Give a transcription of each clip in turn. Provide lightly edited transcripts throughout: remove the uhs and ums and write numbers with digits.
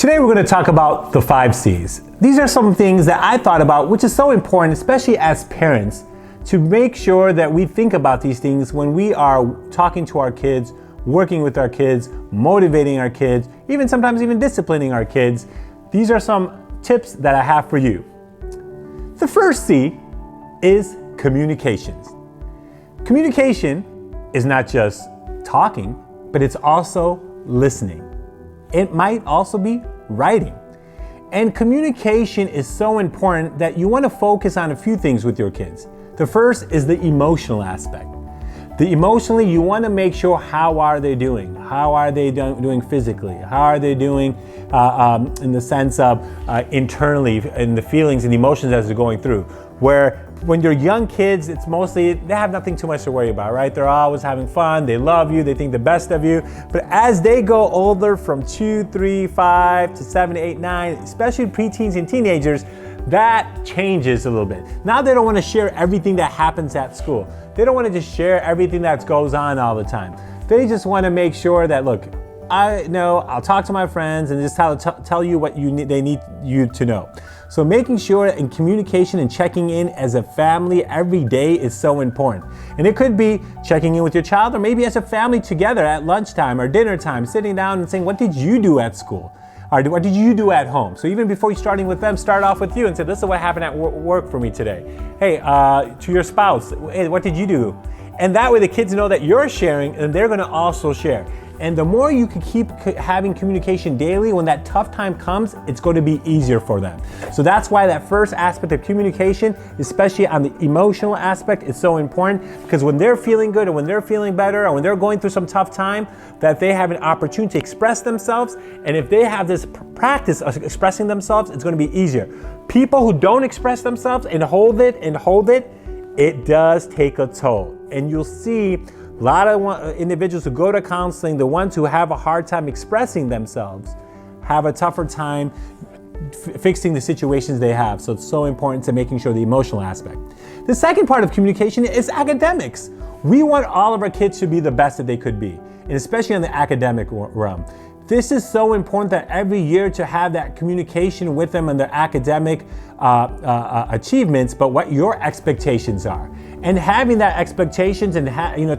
Today we're going to talk about the 5 C's. These are some things that I thought about, which is so important, especially as parents, to make sure that we think about these things when we are talking to our kids, working with our kids, motivating our kids, sometimes even disciplining our kids. These are some tips that I have for you. The first C is communications. Communication is not just talking, but it's also listening. It might also be writing. And communication is so important that you want to focus on a few things with your kids. The first is the emotional aspect. Emotionally, you want to make sure how are they doing? How are they doing physically? How are they doing in the sense of internally, in the feelings and emotions as they're going through? Where when you're young kids, it's mostly, they have nothing too much to worry about, right? They're always having fun, they love you, they think the best of you. But as they go older from 2, 3, 5 to 7, 8, 9, especially preteens and teenagers, that changes a little bit. Now they don't want to share everything that happens at school. They don't want to just share everything that goes on all the time. They just want to make sure that, look, I know I'll talk to my friends and just tell you what they need you to know. So making sure in communication and checking in as a family every day is so important. And it could be checking in with your child, or maybe as a family together at lunchtime or dinner time, sitting down and saying, what did you do at school? Or what did you do at home? So even before you're starting with them, start off with you and say, this is what happened at work for me today. Hey, to your spouse, hey, what did you do? And that way the kids know that you're sharing and they're gonna also share. And the more you can keep having communication daily, when that tough time comes, it's going to be easier for them. So that's why that first aspect of communication, especially on the emotional aspect, is so important, because when they're feeling good or when they're feeling better or when they're going through some tough time, that they have an opportunity to express themselves. And if they have this practice of expressing themselves, it's going to be easier. People who don't express themselves and hold it, it does take a toll. And you'll see a lot of individuals who go to counseling, the ones who have a hard time expressing themselves, have a tougher time fixing the situations they have. So it's so important to making sure the emotional aspect. The second part of communication is academics. We want all of our kids to be the best that they could be, and especially in the academic realm. This is so important that every year to have that communication with them and their academic achievements, but what your expectations are. And having that expectations and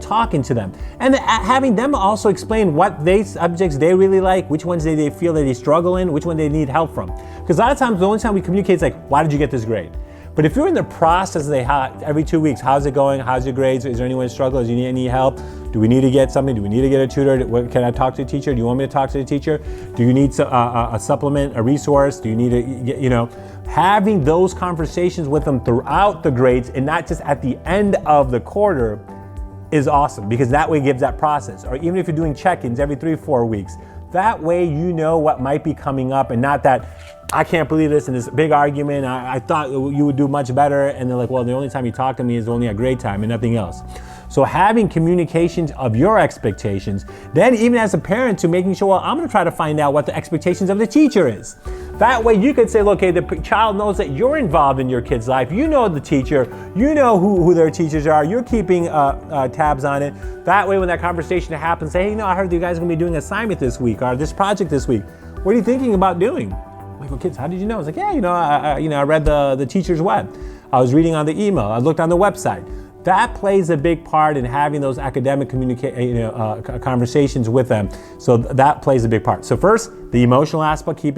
talking to them. And having them also explain what subjects they really like, which ones they feel that they struggle in, which one they need help from. Because a lot of times the only time we communicate is like, why did you get this grade? But if you're in the process, every 2 weeks, how's it going? How's your grades? Is there anyone struggling? Do you need any help? Do we need to get something? Do we need to get a tutor? Can I talk to the teacher? Do you want me to talk to the teacher? Do you need a supplement, a resource? Do you need to, having those conversations with them throughout the grades and not just at the end of the quarter is awesome, because that way gives that process. Or even if you're doing check-ins every 3-4 weeks, that way you know what might be coming up, and not that, I can't believe this, and this big argument, I thought you would do much better, and they're like, well, the only time you talk to me is only at grade time and nothing else. So having communications of your expectations, then even as a parent, to making sure, well, I'm gonna try to find out what the expectations of the teacher is. That way you could say, look, hey, the child knows that you're involved in your kid's life. You know the teacher, you know who their teachers are, you're keeping tabs on it. That way when that conversation happens, say, hey, I heard you guys are gonna be doing an assignment this week or this project this week. What are you thinking about doing? Like, well, kids, how did you know? I was like, yeah, I read the teacher's web. I was reading on the email. I looked on the website. That plays a big part in having those academic conversations with them. So that plays a big part. So first, the emotional aspect, keep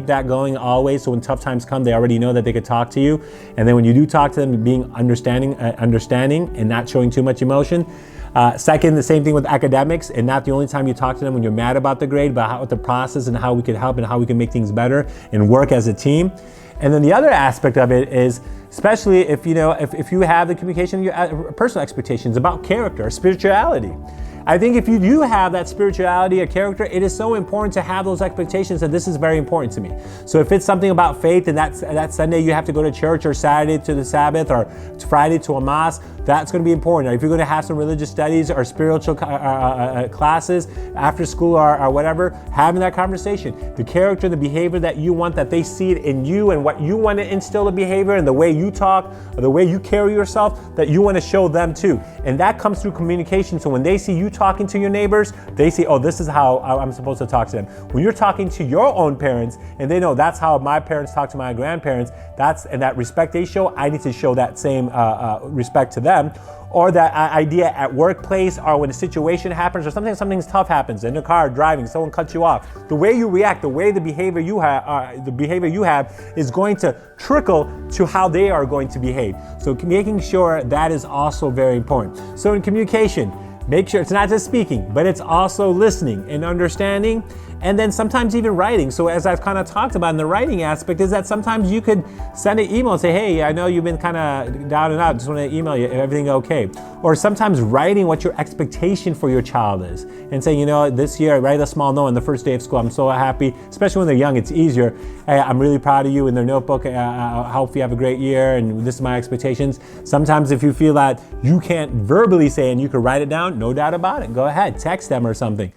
that going always. So when tough times come, they already know that they could talk to you. And then when you do talk to them, being understanding and not showing too much emotion. Second, the same thing with academics, and not the only time you talk to them when you're mad about the grade, but how the process and how we can help and how we can make things better and work as a team. And then the other aspect of it is, especially if you have the communication, your personal expectations about character or spirituality. I think if you do have that spirituality or character, it is so important to have those expectations that this is very important to me. So if it's something about faith and that Sunday you have to go to church, or Saturday to the Sabbath, or Friday to a mosque, That's going to be important. Or if you're going to have some religious studies or spiritual classes after school or whatever, having that conversation. The character, the behavior that you want, that they see it in you and what you want to instill a behavior and the way you talk or the way you carry yourself, that you want to show them too. And that comes through communication. So when they see you talking to your neighbors, they say, oh, this is how I'm supposed to talk to them. When you're talking to your own parents and they know that's how my parents talk to my grandparents, and that respect they show, I need to show that same respect to them. Or that idea at workplace, or when a situation happens, or something's tough happens in the car driving, someone cuts you off. The way you react, the way the behavior you have is going to trickle to how they are going to behave. So making sure that is also very important. So in communication, make sure it's not just speaking, but it's also listening and understanding, and then sometimes even writing. So as I've kind of talked about in the writing aspect, is that sometimes you could send an email and say, hey, I know you've been kind of down and out, just want to email you, everything okay? Or sometimes writing what your expectation for your child is and saying, you know, this year, write a small note on the first day of school. I'm so happy, especially when they're young, it's easier. Hey, I'm really proud of you in their notebook. I hope you have a great year and this is my expectations. Sometimes if you feel that you can't verbally say and you can write it down, no doubt about it, go ahead, text them or something.